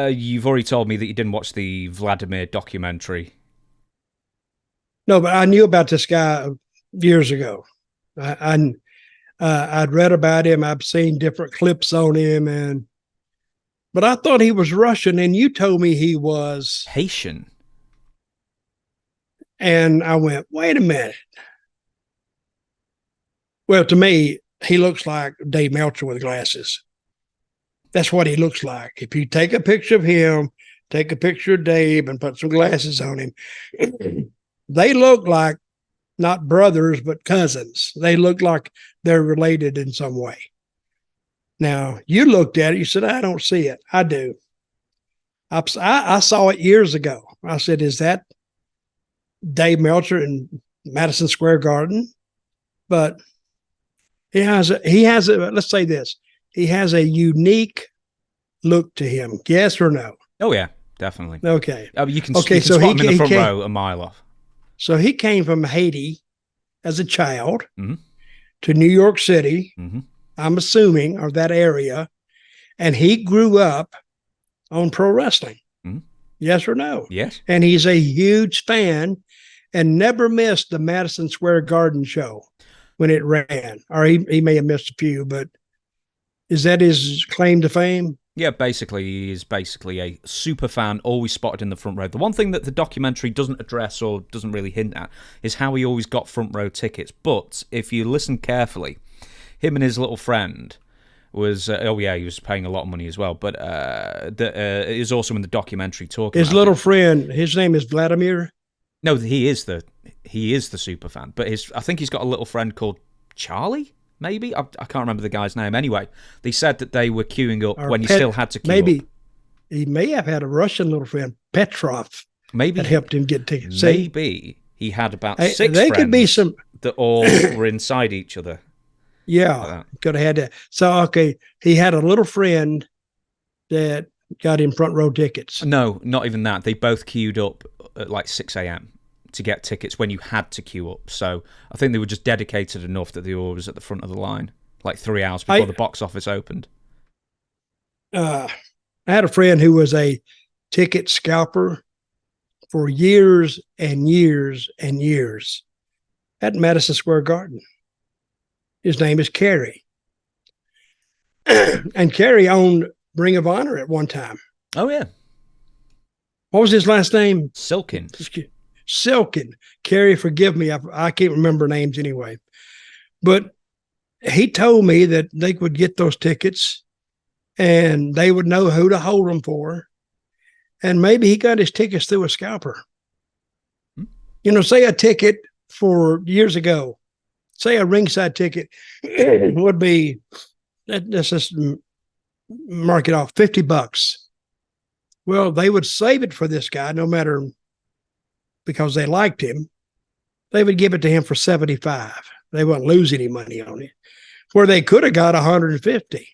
You've already told me that you didn't watch the Vladimir documentary. No, but I knew about this guy years ago. I'd read about him. I've seen different clips on him, but I thought he was Russian, and you told me he was Haitian. And I went, wait a minute. Well, to me, he looks like Dave Meltzer with glasses. That's what he looks like. If you take a picture of him, take a picture of Dave, and put some glasses on him, they look like not brothers, but cousins. They look like they're related in some way. Now, you looked at it, you said, I don't see it. I do. I saw it years ago. I said, is that Dave Meltzer in Madison Square Garden? But let's say this, he has a unique look to him. Yes or no? Oh, yeah, definitely. Okay. You can spot him in the front row a mile off. So he came from Haiti as a child mm-hmm. to New York City, mm-hmm. I'm assuming, or that area, and he grew up on pro wrestling. Mm-hmm. Yes or no? Yes. And he's a huge fan and never missed the Madison Square Garden show when it ran. Or he may have missed a few, but is that his claim to fame? Yeah, basically, he is basically a super fan, always spotted in the front row. The one thing that the documentary doesn't address or doesn't really hint at is how he always got front row tickets. But if you listen carefully, him and his little friend was, he was paying a lot of money as well, but is also in the documentary talking his little friend, his name is Vladimir? No, he is the super fan, but I think he's got a little friend called Charlie? Maybe? I can't remember the guy's name. Anyway, they said that they were queuing up when you still had to queue up. He may have had a Russian little friend, Petrov, maybe that helped him get tickets. Maybe he had about six friends could be some that all were inside each other. Yeah, could have had that. So, okay, he had a little friend that got him front row tickets. No, not even that. They both queued up at like 6 a.m. to get tickets when you had to queue up. So I think they were just dedicated enough that they were always at the front of the line, like 3 hours before the box office opened. I had a friend who was a ticket scalper for years and years and years at Madison Square Garden. His name is Kerry. And Kerry owned Ring of Honor at one time. Oh, yeah. What was his last name? Silkin. Kerry, forgive me. I can't remember names anyway. But he told me that they would get those tickets and they would know who to hold them for. And maybe he got his tickets through a scalper. Say a ticket for years ago, say a ringside ticket would be, let's just mark it off, $50. Well, they would save it for this guy, no matter, because they liked him. They would give it to him for $75. They wouldn't lose any money on it, where they could have got $150.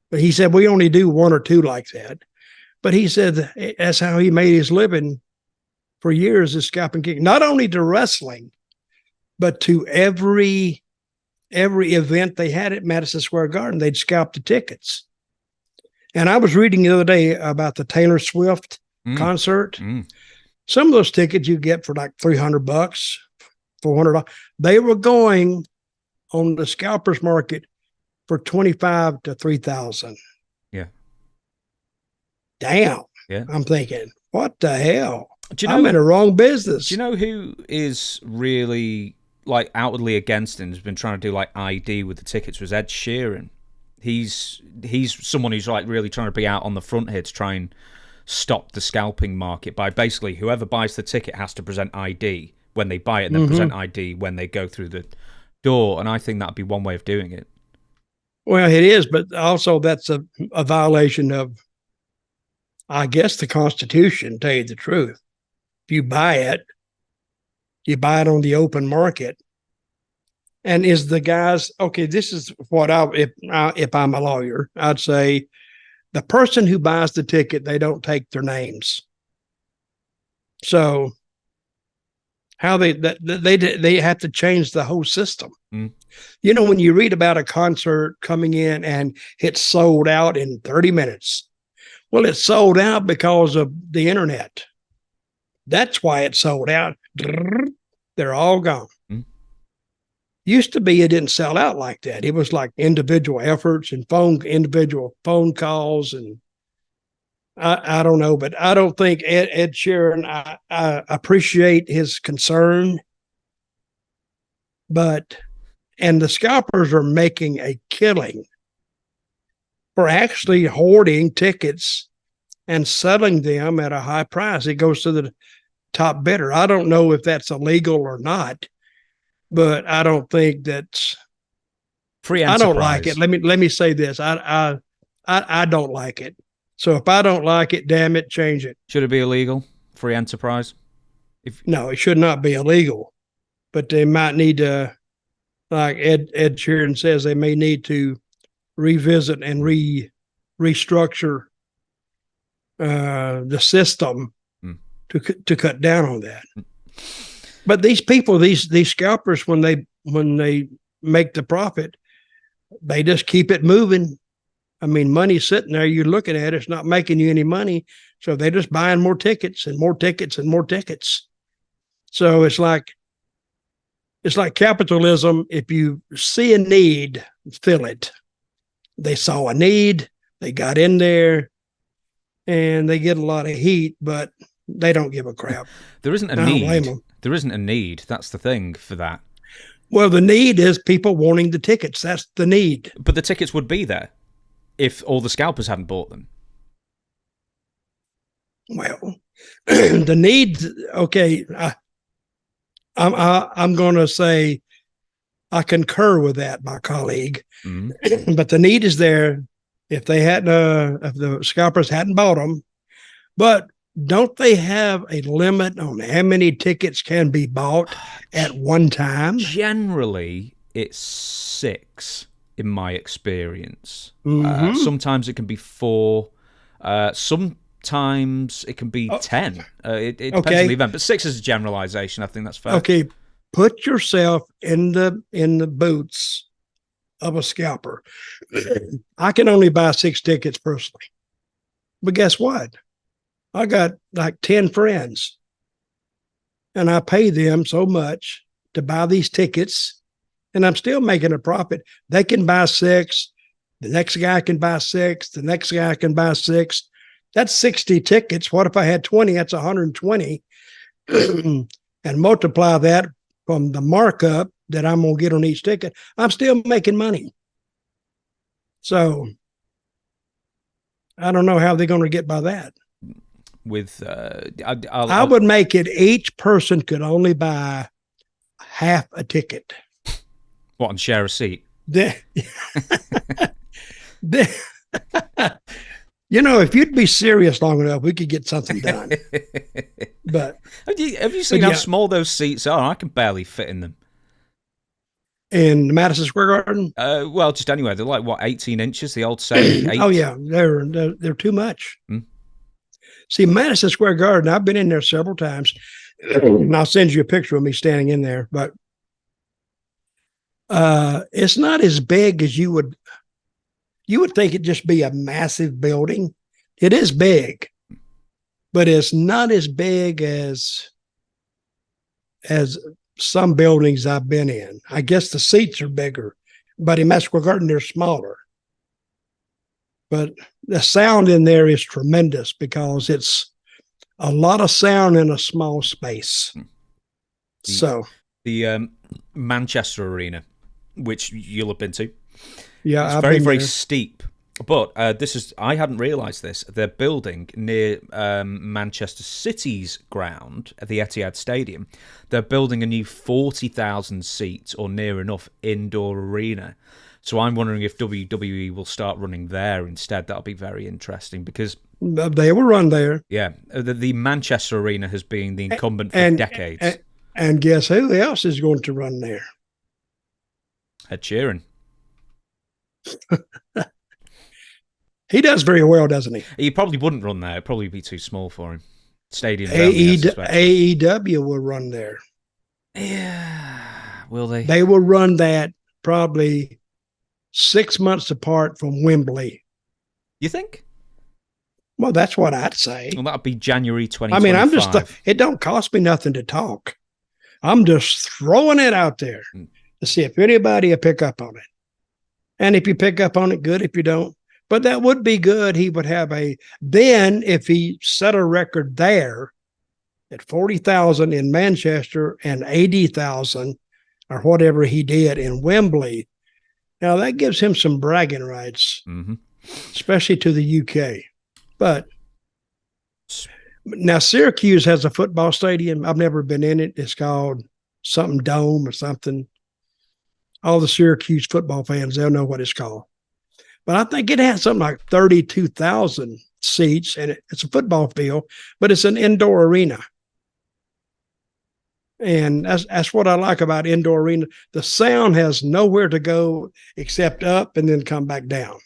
But he said, we only do one or two like that. But he said that's how he made his living for years, is scalping kick, not only to wrestling, but to every event they had at Madison Square Garden, they'd scalp the tickets. And I was reading the other day about the Taylor Swift concert. Some of those tickets you get for like $300, $400. They were going on the scalpers market for $25,000 to $3,000. Yeah. Damn. Yeah. I'm thinking, what the hell? I'm in the wrong business. Do you know who is really like outwardly against it and has been trying to do like ID with the tickets? Was Ed Sheeran. He's someone who's like really trying to be out on the front here to try and stop the scalping market by basically whoever buys the ticket has to present ID when they buy it and then present ID when they go through the door. And I think that'd be one way of doing it. Well, it is, but also that's a violation of, I guess, the Constitution, to tell you the truth. If you buy it on the open market. And is the guys, okay, this is what if I'm a lawyer, I'd say the person who buys the ticket, they don't take their names. So how they have to change the whole system. When you read about a concert coming in and it's sold out in 30 minutes. Well, it sold out because of the internet. That's why it sold out. They're all gone. Mm. Used to be it didn't sell out like that. It was like individual efforts and individual phone calls. And I don't know, but I don't think Ed Sheeran, I appreciate his concern. And the scalpers are making a killing for actually hoarding tickets and selling them at a high price. It goes to the top bidder. I don't know if that's illegal or not, but I don't think that's free enterprise. I don't like it. Let me say this. I don't like it. So if I don't like it, damn it, change it. Should it be illegal? Free enterprise? No, it should not be illegal. But they might need to, like Ed Sheeran says, they may need to revisit and restructure the system to cut down on that. But these people, these scalpers, when they make the profit, they just keep it moving. I mean, money's sitting there. You're looking at it. It's not making you any money. So they're just buying more tickets and more tickets and more tickets. So it's like capitalism. If you see a need, fill it. They saw a need. They got in there, and they get a lot of heat, but they don't give a crap. There isn't a need. There isn't a need. That's the thing for that. Well, the need is people wanting the tickets. That's the need. But the tickets would be there if all the scalpers hadn't bought them. Well, the need. Okay, I'm going to say I concur with that, my colleague. Mm-hmm. But the need is there. If they hadn't, if the scalpers hadn't bought them, but don't they have a limit on how many tickets can be bought at one time? Generally, it's 6 in my experience. Mm-hmm. Sometimes it can be 4. Sometimes it can be 10. It depends on the event, but 6 is a generalization. I think that's fair. Okay, put yourself in the boots of a scalper. I can only buy 6 tickets personally, but guess what? I got like 10 friends, and I pay them so much to buy these tickets, and I'm still making a profit. They can buy 6. The next guy can buy 6. The next guy can buy 6. That's 60 tickets. What if I had 20? That's 120. And multiply that from the markup that I'm going to get on each ticket. I'm still making money. So I don't know how they're going to get by that. With I would make it each person could only buy half a ticket. What, and share a seat? You know, if you'd be serious long enough, we could get something done. But have you seen how small those seats are? I can barely fit in them. In Madison Square Garden? Well, just anywhere. They're like, what, 18 inches? The old saying? Oh, yeah. They're too much. See, Madison Square Garden, I've been in there several times, and I'll send you a picture of me standing in there, but it's not as big as you would think it'd just be a massive building. It is big, but it's not as big as some buildings I've been in. I guess the seats are bigger, but in Madison Square Garden, they're smaller. But the sound in there is tremendous because it's a lot of sound in a small space. The Manchester Arena, which you'll have been to. Yeah, it's very, very steep. But I hadn't realised this. They're building near Manchester City's ground at the Etihad Stadium. They're building a new 40,000 seats or near enough indoor arena. So I'm wondering if WWE will start running there instead. That'll be very interesting because they will run there. Yeah, the Manchester Arena has been the incumbent for decades. And guess who else is going to run there? Ed Sheeran. He does very well, doesn't he? He probably wouldn't run there. It'd probably be too small for him. Stadium. AEW will run there. Yeah. Will they? They will run that probably 6 months apart from Wembley. You think? Well, that's what I'd say. Well, that'd be January 2025. I mean, it don't cost me nothing to talk. I'm just throwing it out there to see if anybody will pick up on it. And if you pick up on it, good. If you don't, but that would be good. He would have then if he set a record there at 40,000 in Manchester and 80,000 or whatever he did in Wembley. Now that gives him some bragging rights, especially to the UK. But now Syracuse has a football stadium. I've never been in it. It's called something Dome or something. All the Syracuse football fans, they'll know what it's called. But I think it has something like 32,000 seats, and it's a football field, but it's an indoor arena. And that's what I like about indoor arena. The sound has nowhere to go except up and then come back down.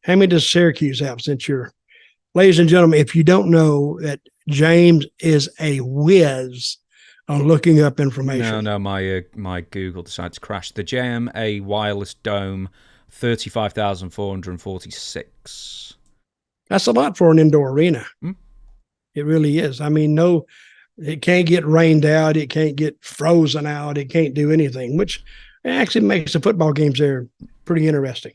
How many does Syracuse have since ladies and gentlemen, if you don't know that James is a whiz on looking up information. No, my Google decided to crash. The JMA Wireless Dome, 35,446. That's a lot for an indoor arena. It really is. I mean, it can't get rained out. It can't get frozen out. It can't do anything, which actually makes the football games there pretty interesting.